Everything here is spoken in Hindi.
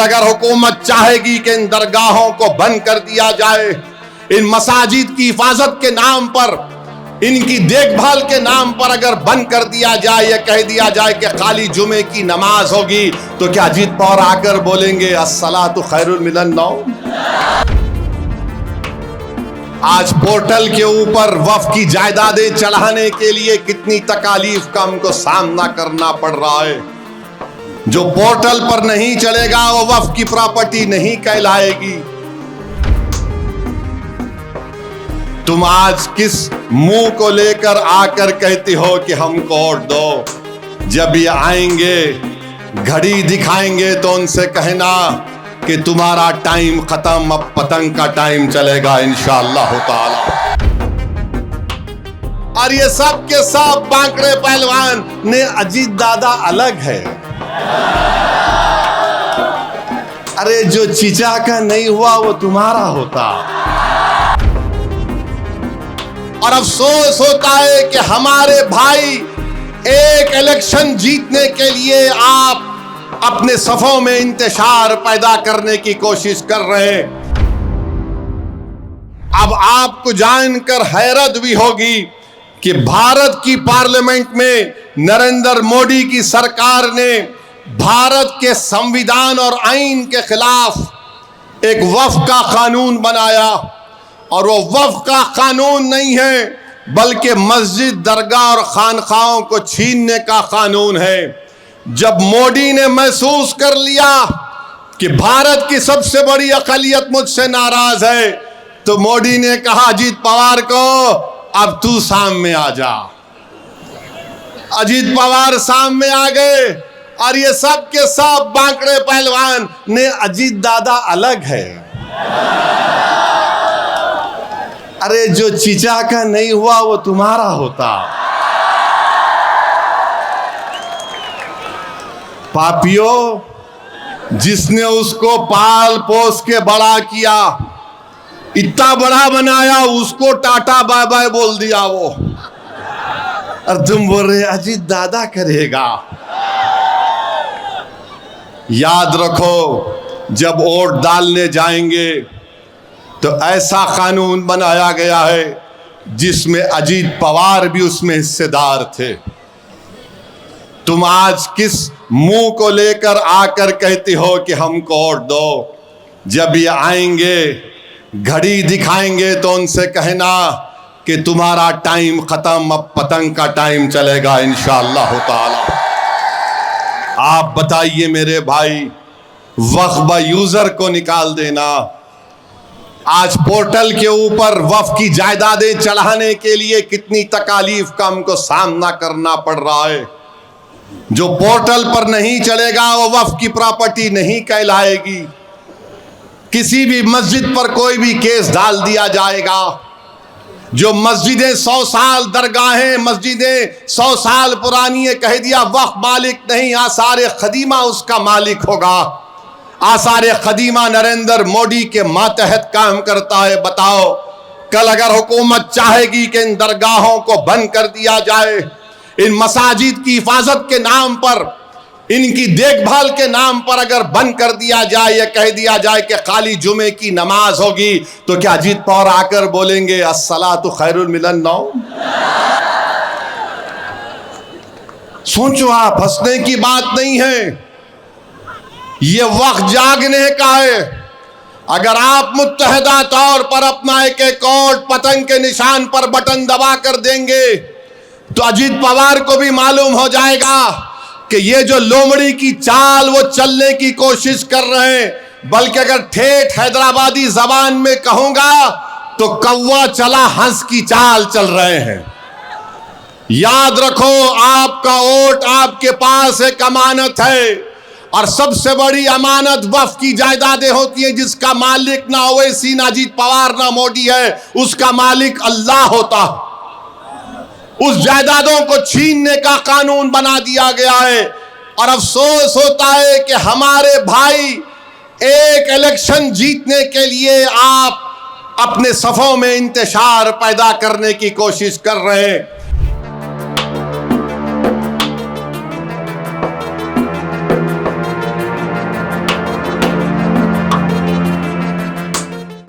अगर हुकूमत चाहेगी कि इन दरगाहों को बंद कर दिया जाए, इन मसाजिद की हिफाजत के नाम पर, इनकी देखभाल के नाम पर अगर बंद कर दिया जाए या कह दिया जाए कि खाली जुमे की नमाज होगी, तो क्या अजीत पवार आकर बोलेंगे अस्सलातु खैरुल मिनन नौम? आज पोर्टल के ऊपर वक्फ की जायदादें चढ़ाने के लिए कितनी तकालीफ का हमको सामना करना पड़ रहा है। जो पोर्टल पर नहीं चलेगा वो वक्फ की प्रॉपर्टी नहीं कहलाएगी। तुम आज किस मुंह को लेकर आकर कहते हो कि हमको वोट दो? जब ये आएंगे, घड़ी दिखाएंगे, तो उनसे कहना कि तुम्हारा टाइम खत्म, अब पतंग का टाइम चलेगा इंशाअल्लाह ताला। और ये सब के सब बांकड़े पहलवान ने अजीत दादा अलग है। अरे जो चीचा का नहीं हुआ वो तुम्हारा होता। और अफसोस होता है कि हमारे भाई एक इलेक्शन जीतने के लिए आप अपने सफों में इंतशार पैदा करने की कोशिश कर रहे हैं। अब आपको जानकर हैरत भी होगी कि भारत की पार्लियामेंट में नरेंद्र मोदी की सरकार ने भारत के संविधान और आईन के खिलाफ एक वक्फ का कानून बनाया। और वो वक्फ का कानून नहीं है, बल्कि मस्जिद, दरगाह और खानखाहों को छीनने का कानून है। जब मोदी ने महसूस कर लिया कि भारत की सबसे बड़ी अक़लियत मुझसे नाराज है, तो मोदी ने कहा अजीत पवार को, अब तू सामने आ जा। अजीत पवार सामने आ गए। और ये सब के सब बांकड़े पहलवान ने अजीत दादा अलग है। अरे जो चीचा का नहीं हुआ वो तुम्हारा होता। पापियो, जिसने उसको पाल पोस के बड़ा किया, इतना बड़ा बनाया, उसको टाटा बाय बाय बोल दिया वो। और तुम बोल रहे अजीत दादा करेगा। याद रखो, जब वोट डालने जाएंगे तो ऐसा कानून बनाया गया है जिसमें अजीत पवार भी उसमें हिस्सेदार थे। तुम आज किस मुंह को लेकर आकर कहते हो कि हमको वोट दो? जब ये आएंगे, घड़ी दिखाएंगे, तो उनसे कहना कि तुम्हारा टाइम खत्म, अब पतंग का टाइम चलेगा इंशाअल्लाह ताला। आप बताइए मेरे भाई, वक्फ यूजर को निकाल देना। आज पोर्टल के ऊपर वक्फ की जायदादें चढ़ाने के लिए कितनी तकालीफ का हमको सामना करना पड़ रहा है। जो पोर्टल पर नहीं चलेगा वो वक्फ की प्रॉपर्टी नहीं कहलाएगी। किसी भी मस्जिद पर कोई भी केस डाल दिया जाएगा। जो मस्जिदें 100 साल, दरगाहें मस्जिदें 100 साल पुरानी है, कह दिया वक्फ मालिक नहीं, आसारे खदीमा उसका मालिक होगा। आसारे खदीमा नरेंद्र मोदी के मातहत काम करता है। बताओ, कल अगर हुकूमत चाहेगी कि इन दरगाहों को बंद कर दिया जाए, इन मसाजिद की हिफाजत के नाम पर, इनकी देखभाल के नाम पर अगर बंद कर दिया जाए या कह दिया जाए कि खाली जुमे की नमाज होगी, तो क्या अजीत पवार आकर बोलेंगे अस्सलातु खैरुल मिनन नौम? सोचो आप, हंसने की बात नहीं है, ये वक्त जागने का है। अगर आप मुत्तहदा तौर पर अपना एक एक वोट पतंग के निशान पर बटन दबा कर देंगे, तो अजीत पवार को भी मालूम हो जाएगा कि ये जो लोमड़ी की चाल वो चलने की कोशिश कर रहे हैं। बल्कि अगर ठेठ हैदराबादी जबान में कहूंगा तो कौवा चला हंस की चाल चल रहे हैं। याद रखो, आपका वोट आपके पास एक अमानत है, और सबसे बड़ी अमानत वक्फ की जायदादें होती हैं, जिसका मालिक ना ओवैसी, ना अजीत पवार, ना मोदी है, उसका मालिक अल्लाह होता। उस जायदादों को छीनने का कानून बना दिया गया है। और अफसोस होता है कि हमारे भाई एक इलेक्शन जीतने के लिए आप अपने सफों में इंतशार पैदा करने की कोशिश कर रहे हैं।